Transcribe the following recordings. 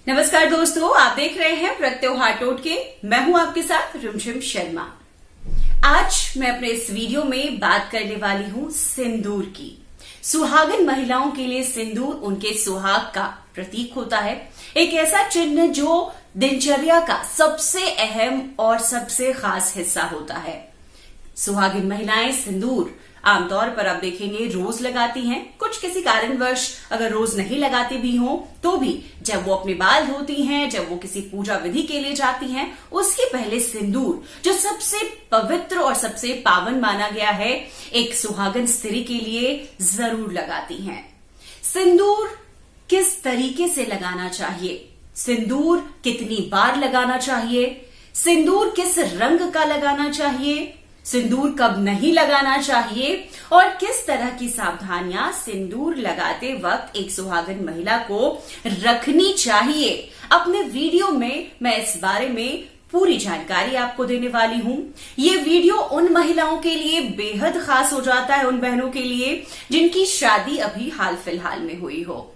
नमस्कार दोस्तों, आप देख रहे हैं प्रत्योहार टोटके। मैं हूं आपके साथ रिमझिम शर्मा। आज मैं अपने इस वीडियो में बात करने वाली हूं सिंदूर की। सुहागन महिलाओं के लिए सिंदूर उनके सुहाग का प्रतीक होता है, एक ऐसा चिन्ह जो दिनचर्या का सबसे अहम और सबसे खास हिस्सा होता है। सुहागिन महिलाएं सिंदूर आमतौर पर आप देखेंगे रोज लगाती हैं। कुछ किसी कारणवश अगर रोज नहीं लगाती भी हो तो भी जब वो अपने बाल धोती हैं, जब वो किसी पूजा विधि के लिए जाती हैं, उसके पहले सिंदूर जो सबसे पवित्र और सबसे पावन माना गया है, एक सुहागन स्त्री के लिए जरूर लगाती हैं। सिंदूर किस तरीके से लगाना चाहिए, सिंदूर कितनी बार लगाना चाहिए, सिंदूर किस रंग का लगाना चाहिए, सिंदूर कब नहीं लगाना चाहिए और किस तरह की सावधानियां सिंदूर लगाते वक्त एक सुहागन महिला को रखनी चाहिए, अपने वीडियो में मैं इस बारे में पूरी जानकारी आपको देने वाली हूं। ये वीडियो उन महिलाओं के लिए बेहद खास हो जाता है, उन बहनों के लिए जिनकी शादी अभी हाल फिलहाल में हुई हो।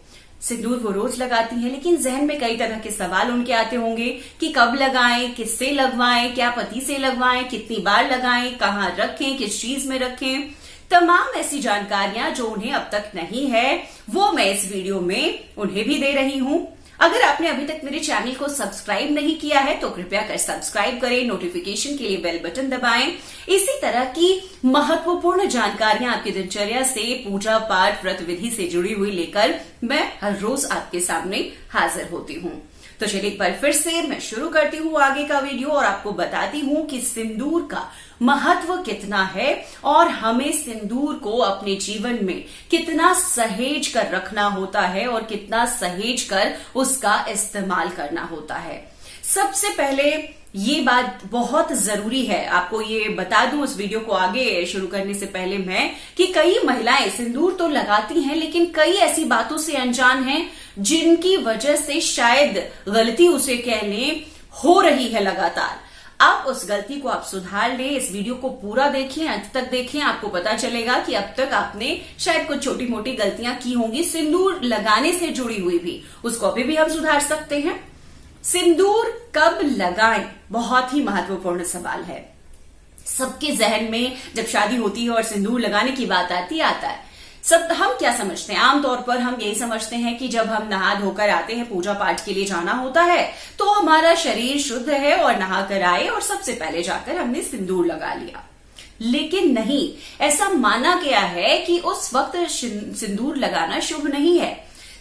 सिंदूर वो रोज लगाती हैं, लेकिन जहन में कई तरह के सवाल उनके आते होंगे कि कब लगाएं, किससे लगवाएं, क्या पति से लगवाएं, कितनी बार लगाएं, कहां रखें, किस चीज में रखें। तमाम ऐसी जानकारियां जो उन्हें अब तक नहीं है वो मैं इस वीडियो में उन्हें भी दे रही हूं। अगर आपने अभी तक मेरे चैनल को सब्सक्राइब नहीं किया है तो कृपया कर सब्सक्राइब करें, नोटिफिकेशन के लिए बेल बटन दबाएं। इसी तरह की महत्वपूर्ण जानकारियां आपकी दिनचर्या से, पूजा पाठ व्रत विधि से जुड़ी हुई लेकर मैं हर रोज आपके सामने हाजिर होती हूं। तो चलिए एक बार फिर से मैं शुरू करती हूँ आगे का वीडियो और आपको बताती हूँ कि सिंदूर का महत्व कितना है और हमें सिंदूर को अपने जीवन में कितना सहेज कर रखना होता है और कितना सहेज कर उसका इस्तेमाल करना होता है। सबसे पहले ये बात बहुत जरूरी है, आपको ये बता दूं इस वीडियो को आगे शुरू करने से पहले मैं कि कई महिलाएं सिंदूर तो लगाती हैं लेकिन कई ऐसी बातों से अनजान हैं जिनकी वजह से शायद गलती उसे कह लें हो रही है लगातार। अब उस गलती को आप सुधार लें, इस वीडियो को पूरा देखें, अंत तक देखें, आपको पता चलेगा कि अब तक आपने शायद कुछ छोटी मोटी गलतियां की होंगी सिंदूर लगाने से जुड़ी हुई भी, उसको अभी भी हम सुधार सकते हैं। सिंदूर कब लगाएं, बहुत ही महत्वपूर्ण सवाल है। सबके जहन में जब शादी होती है और सिंदूर लगाने की बात आता है, सब हम क्या समझते हैं, आमतौर पर हम यही समझते हैं कि जब हम नहा धोकर आते हैं, पूजा पाठ के लिए जाना होता है तो हमारा शरीर शुद्ध है और नहा कर आए और सबसे पहले जाकर हमने सिंदूर लगा लिया। लेकिन नहीं, ऐसा माना गया है कि उस वक्त सिंदूर लगाना शुभ नहीं है।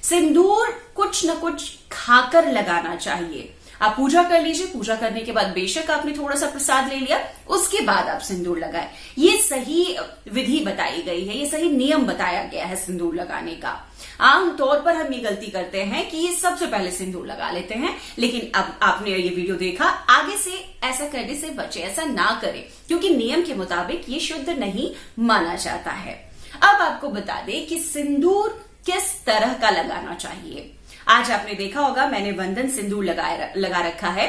सिंदूर कुछ न कुछ खाकर लगाना चाहिए। आप पूजा कर लीजिए, पूजा करने के बाद बेशक आपने थोड़ा सा प्रसाद ले लिया, उसके बाद आप सिंदूर लगाएं। ये सही विधि बताई गई है, ये सही नियम बताया गया है सिंदूर लगाने का। आमतौर पर हम ये गलती करते हैं कि सबसे पहले सिंदूर लगा लेते हैं, लेकिन अब आपने ये वीडियो देखा, आगे से ऐसा करने से बचे, ऐसा ना करें क्योंकि नियम के मुताबिक ये शुद्ध नहीं माना जाता है। अब आपको बता दें कि सिंदूर किस तरह का लगाना चाहिए। आज आपने देखा होगा मैंने वंदन सिंदूर लगा रखा है,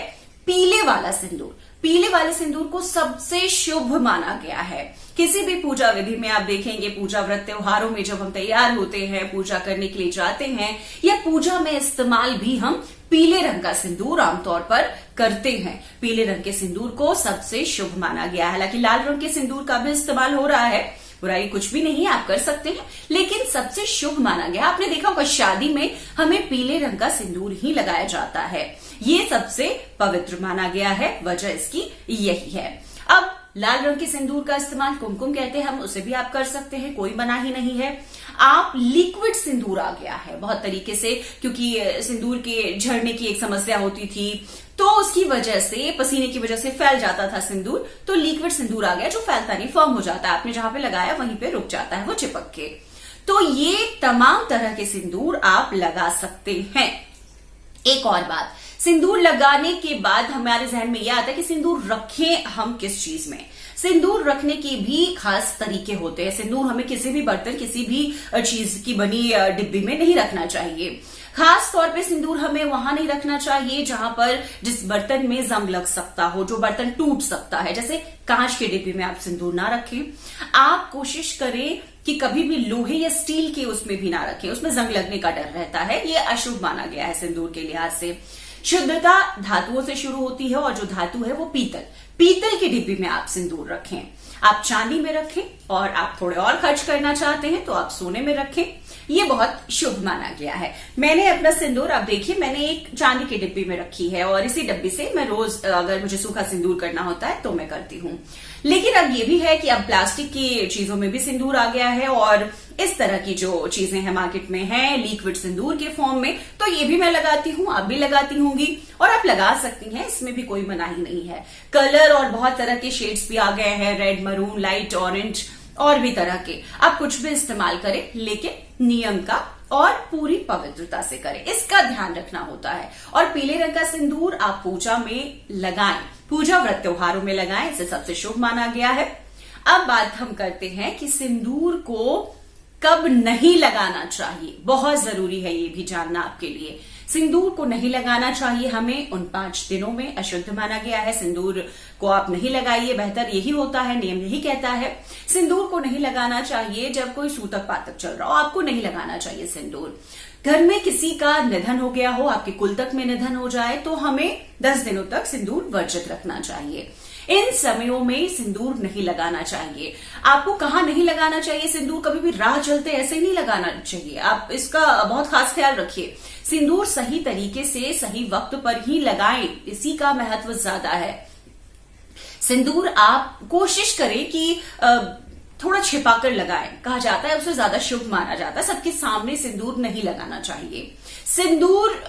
पीले वाला सिंदूर। पीले वाले सिंदूर को सबसे शुभ माना गया है। किसी भी पूजा विधि में आप देखेंगे, पूजा व्रत त्योहारों में जब हम तैयार होते हैं, पूजा करने के लिए जाते हैं या पूजा में इस्तेमाल भी हम पीले रंग का सिंदूर आमतौर पर करते हैं। पीले रंग के सिंदूर को सबसे शुभ माना गया है। हालांकि लाल रंग के सिंदूर का भी इस्तेमाल हो रहा है, बुराई कुछ भी नहीं है, आप कर सकते हैं, लेकिन सबसे शुभ माना गया। आपने देखा होगा शादी में हमें पीले रंग का सिंदूर ही लगाया जाता है, ये सबसे पवित्र माना गया है, वजह इसकी यही है। अब लाल रंग के सिंदूर का इस्तेमाल कुमकुम कहते हैं हम, उसे भी आप कर सकते हैं, कोई मना ही नहीं है। आप लिक्विड सिंदूर आ गया है बहुत तरीके से, क्योंकि सिंदूर के झड़ने की एक समस्या होती थी तो उसकी वजह से, पसीने की वजह से फैल जाता था सिंदूर, तो लिक्विड सिंदूर आ गया जो फैलता नहीं, फर्म हो जाता है, आपने जहां पे लगाया वहीं पे रुक जाता है वो चिपक के। तो ये तमाम तरह के सिंदूर आप लगा सकते हैं। एक और बात, सिंदूर लगाने के बाद हमारे जहन में यह आता है कि सिंदूर रखें हम किस चीज में। सिंदूर रखने के भी खास तरीके होते हैं। सिंदूर हमें किसी भी बर्तन, किसी भी चीज की बनी डिब्बी में नहीं रखना चाहिए। खास तौर पे सिंदूर हमें वहां नहीं रखना चाहिए जहां पर जिस बर्तन में जंग लग सकता हो, जो बर्तन टूट सकता है, जैसे कांच के डिब्बे में आप सिंदूर ना रखें। आप कोशिश करें कि कभी भी लोहे या स्टील के उसमें भी ना रखें, उसमें जंग लगने का डर रहता है। ये अशुभ माना गया है सिंदूर के लिहाज से। शुद्धता धातुओं से शुरू होती है और जो धातु है वो पीतल की डिब्बी में आप सिंदूर रखें। आप चांदी में रखें और आप थोड़े और खर्च करना चाहते हैं तो आप सोने में रखें। ये बहुत शुभ माना गया है। मैंने अपना सिंदूर, आप देखिए, मैंने एक चांदी की डिब्बी में रखी है और इसी डिब्बी से मैं रोज अगर मुझे सूखा सिंदूर करना होता है तो मैं करती हूँ। लेकिन अब ये भी है कि अब प्लास्टिक की चीजों में भी सिंदूर आ गया है और इस तरह की जो चीजें हैं मार्केट में हैं लिक्विड सिंदूर के फॉर्म में, तो ये भी मैं लगाती हूँ, आप भी लगाती होंगी और आप लगा सकती हैं, इसमें भी कोई मनाही नहीं है। कलर और बहुत तरह के शेड्स भी आ गए हैं, रेड, मरून, लाइट ऑरेंज और भी तरह के। आप कुछ भी इस्तेमाल करें लेकिन नियम का और पूरी पवित्रता से करें, इसका ध्यान रखना होता है। और पीले रंग का सिंदूर आप पूजा में लगाएं, पूजा व्रत त्योहारों में लगाएं, इसे सबसे शुभ माना गया है। अब बात हम करते हैं कि सिंदूर को कब नहीं लगाना चाहिए। बहुत जरूरी है ये भी जानना आपके लिए। सिंदूर को नहीं लगाना चाहिए हमें उन 5 दिनों में, अशुद्ध माना गया है। सिंदूर को आप नहीं लगाइए, बेहतर यही होता है, नियम यही कहता है। सिंदूर को नहीं लगाना चाहिए जब कोई सूतक पातक चल रहा हो, आपको नहीं लगाना चाहिए सिंदूर। घर में किसी का निधन हो गया हो, आपके कुलतक में निधन हो जाए तो हमें 10 दिनों तक सिंदूर वर्जित रखना चाहिए। इन समयों में सिंदूर नहीं लगाना चाहिए। आपको कहाँ नहीं लगाना चाहिए सिंदूर? कभी भी राह चलते ऐसे नहीं लगाना चाहिए, आप इसका बहुत खास ख्याल रखिए। सिंदूर सही तरीके से सही वक्त पर ही लगाएं, इसी का महत्व ज्यादा है। सिंदूर आप कोशिश करें कि थोड़ा छिपाकर लगाएं, कहा जाता है उसे ज्यादा शुभ माना जाता है। सबके सामने सिंदूर नहीं लगाना चाहिए। सिंदूर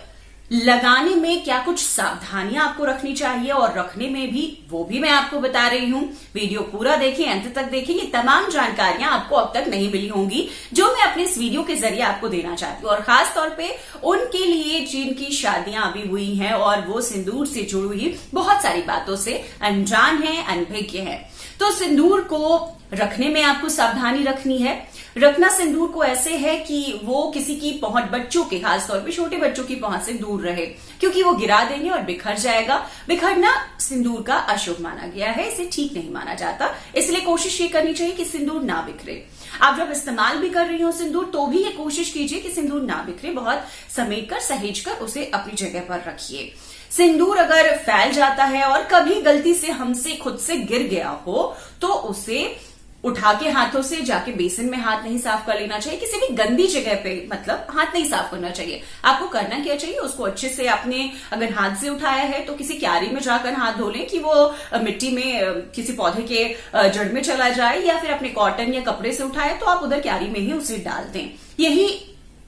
लगाने में क्या कुछ सावधानियां आपको रखनी चाहिए और रखने में भी, वो भी मैं आपको बता रही हूं। वीडियो पूरा देखें, अंत तक देखें। ये तमाम जानकारियां आपको अब तक नहीं मिली होंगी जो मैं अपने इस वीडियो के जरिए आपको देना चाहती हूँ, और खास तौर पे उनके लिए जिनकी शादियां अभी हुई हैं और वो सिंदूर से जुड़ी हुई बहुत सारी बातों से अनजान है, अनभिज्ञ है। तो सिंदूर को रखने में आपको सावधानी रखनी है। रखना सिंदूर को ऐसे है कि वो किसी की पहुंच, बच्चों के, खासतौर पे छोटे बच्चों की पहुंच से दूर रहे, क्योंकि वो गिरा देंगे और बिखर जाएगा। बिखरना सिंदूर का अशुभ माना गया है, इसे ठीक नहीं माना जाता। इसलिए कोशिश ये करनी चाहिए कि सिंदूर ना बिखरे। आप जब इस्तेमाल भी कर रही हो सिंदूर तो भी ये कोशिश कीजिए कि सिंदूर ना बिखरे, बहुत समेट कर सहेज कर उसे अपनी जगह पर रखिए। सिंदूर अगर फैल जाता है और कभी गलती से हमसे खुद से गिर गया हो तो उसे उठा के हाथों से जाके बेसिन में हाथ नहीं साफ कर लेना चाहिए। किसी भी गंदी जगह पे मतलब हाथ नहीं साफ करना चाहिए। आपको करना क्या चाहिए, उसको अच्छे से आपने अगर हाथ से उठाया है तो किसी क्यारी में जाकर हाथ धो लें कि वो मिट्टी में किसी पौधे के जड़ में चला जाए, या फिर अपने कॉटन या कपड़े से उठाए तो आप उधर क्यारी में ही उसे डाल दें। यही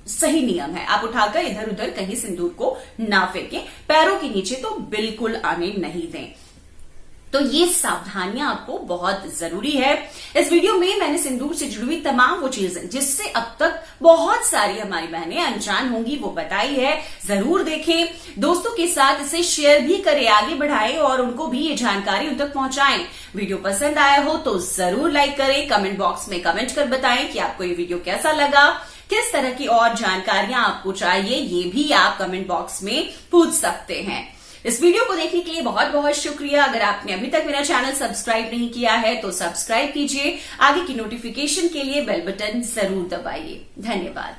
सही नियम है। आप उठाकर इधर उधर कहीं सिंदूर को ना फेंकें, पैरों के नीचे तो बिल्कुल आने नहीं दें। तो ये सावधानियां आपको बहुत जरूरी है। इस वीडियो में मैंने सिंदूर से जुड़ी हुई तमाम वो चीजें जिससे अब तक बहुत सारी हमारी बहनें अनजान होंगी वो बताई है। जरूर देखें, दोस्तों के साथ इसे शेयर भी करें, आगे बढ़ाएं और उनको भी ये जानकारी उन तक पहुंचाएं। वीडियो पसंद आया हो तो जरूर लाइक करें, कमेंट बॉक्स में कमेंट कर बताएं कि आपको ये वीडियो कैसा लगा, किस तरह की और जानकारियां आपको चाहिए, ये भी आप कमेंट बॉक्स में पूछ सकते हैं। इस वीडियो को देखने के लिए बहुत बहुत शुक्रिया। अगर आपने अभी तक मेरा चैनल सब्सक्राइब नहीं किया है तो सब्सक्राइब कीजिए। आगे की नोटिफिकेशन के लिए बेल बटन जरूर दबाइए। धन्यवाद।